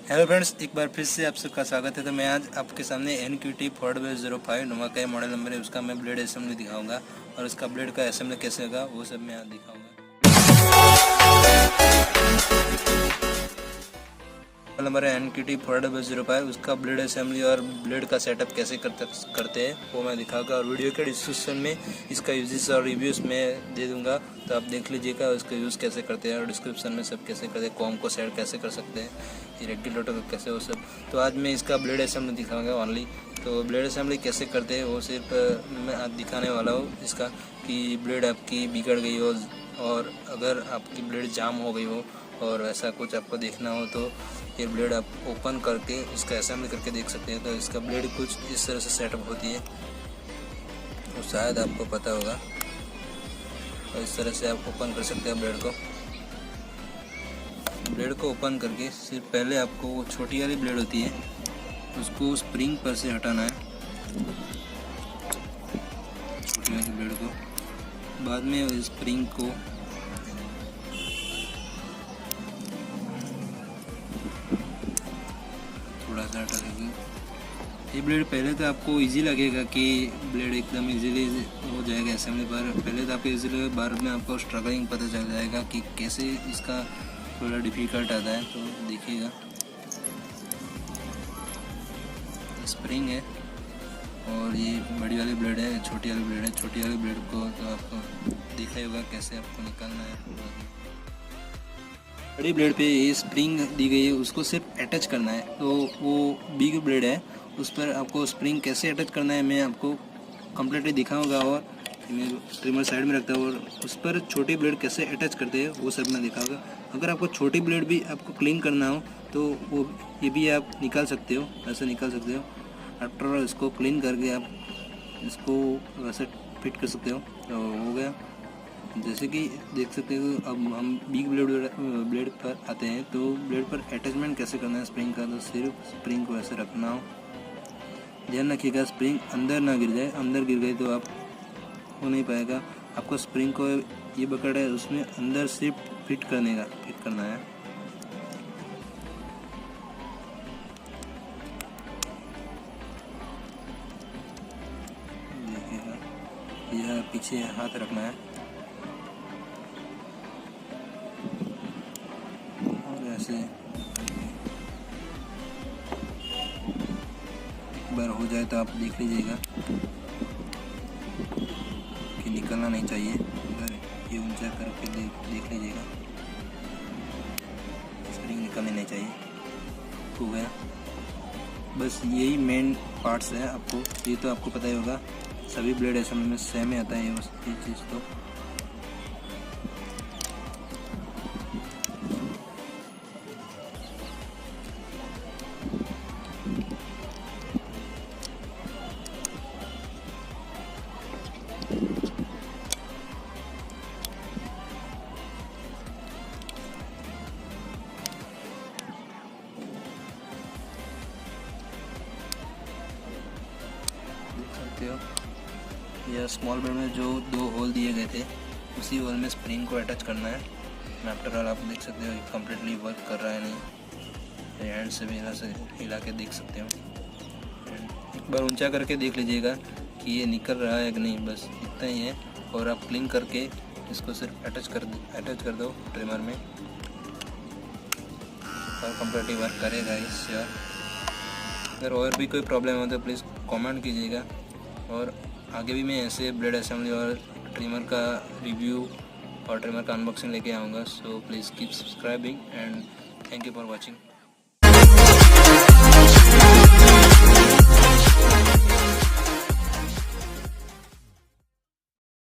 Hello friends, एक बार फिर से आप सबका स्वागत है। तो मैं आज आपके सामने NQT 405 नोवा का मॉडल नंबर है, उसका मैं ब्लेड असेंबली दिखाऊंगा और उसका ब्लेड का असेंबली कैसे होगा वो सब मैं आज दिखाऊंगा। नंबर है NQT 405, उसका ब्लेड असेंबली और ब्लेड का सेटअप कैसे करते हैं वो मैं दिखाऊंगा और वीडियो के डिस्क्रिप्शन में इसका यूजेस और रिव्यूज़ मैं दे दूंगा, तो आप देख लीजिएगा उसका यूज़ कैसे करते हैं और डिस्क्रिप्शन में सब कैसे करते हैं, कॉम को सेट कैसे कर सकते हैं, रेगुलेटर को कैसे वो सब। तो आज मैं इसका ब्लेड असेंबली दिखाऊंगा ओनली। तो ब्लेड असेंबली कैसे करते हैं वो सिर्फ मैं आज दिखाने वाला हूँ इसका, कि ब्लेड आपकी बिगड़ गई हो और अगर आपकी ब्लेड जाम हो गई हो और ऐसा कुछ आपको देखना हो तो ये ब्लेड आप ओपन करके इसका असेंबली करके देख सकते हैं। तो इसका ब्लेड कुछ इस तरह से सेटअप होती है, तो शायद आपको पता होगा। और इस तरह से आप ओपन कर सकते हैं ब्लेड को। ब्लेड को ओपन करके सिर्फ पहले आपको वो छोटी वाली ब्लेड होती है उसको स्प्रिंग पर से हटाना है, छोटी वाली ब्लेड को। बाद में स्प्रिंग को थोड़ा सा हटा देंगे। ये ब्लेड पहले तो आपको इजी लगेगा कि ब्लेड एकदम इजीली हो जाएगा असेंबली, पर पहले तो आपको इजी लगेगा, बाद में आपको स्ट्रगलिंग पता चल जाएगा कि कैसे इसका थोड़ा डिफ़िकल्ट आता है। तो देखिएगा, स्प्रिंग है और ये बड़ी वाली ब्लेड है, छोटी वाली ब्लेड है। छोटी वाली ब्लेड को तो आपको देखा ही होगा कैसे आपको निकालना है। बड़ी ब्लेड पे ये स्प्रिंग दी गई है, उसको सिर्फ अटैच करना है। तो वो बिग ब्लेड है, उस पर आपको स्प्रिंग कैसे अटैच करना है मैं आपको कम्प्लीटली दिखाऊंगा और ट्रिमर साइड में रखता हूँ और उस पर छोटी ब्लेड कैसे अटैच करते हैं वो सब मैं दिखाऊंगा। अगर आपको छोटी ब्लेड भी आपको क्लीन करना हो तो वो ये भी आप निकाल सकते हो, ऐसे निकाल सकते हो। आफ्टर इसको क्लीन करके आप इसको वैसे फिट कर सकते हो। तो हो गया, जैसे कि देख सकते हो। अब हम बिग ब्लेड पर आते हैं। तो ब्लेड पर अटैचमेंट कैसे करना है स्प्रिंग का, तो सिर्फ स्प्रिंग को ऐसे रखना हो। ध्यान रखिएगा स्प्रिंग अंदर ना गिर जाए, अंदर गिर गई तो आप हो नहीं पाएगा। आपको स्प्रिंग को ये पकड़ है उसमें अंदर सिर्फ फिट करना है। देखिएगा, यह पीछे हाथ रखना है और ऐसे एक बार हो जाए तो आप देख लीजिएगा कि निकलना नहीं चाहिए। अगर ये ऊंचा करके देख लीजिएगा, स्प्रिंग निकलनी नहीं चाहिए। हो गया, बस यही मेन पार्ट्स है। आपको ये तो आपको पता ही होगा, सभी ब्लेड असेंबली में सेम ही आता है ये चीज़। तो यह स्मॉल ब्लेड में जो 2 होल दिए गए थे उसी होल में स्प्रिंग को अटैच करना है। आफ्टर ऑल आप देख सकते हो कम्प्लीटली वर्क कर रहा है नहीं, हैंड से भी हिला के देख सकते हो। एक बार ऊंचा करके देख लीजिएगा कि ये निकल रहा है कि नहीं, बस इतना ही है। और आप क्लीन करके इसको सिर्फ अटैच कर दो ट्रिमर में और कम्प्लीटली वर्क करेगा इससे। अगर और भी कोई प्रॉब्लम हो तो प्लीज़ कमेंट कीजिएगा और आगे भी मैं ऐसे ब्लेड असेंबली और ट्रिमर का रिव्यू और ट्रिमर का अनबॉक्सिंग लेके आऊँगा। So please keep subscribing and thank you for watching.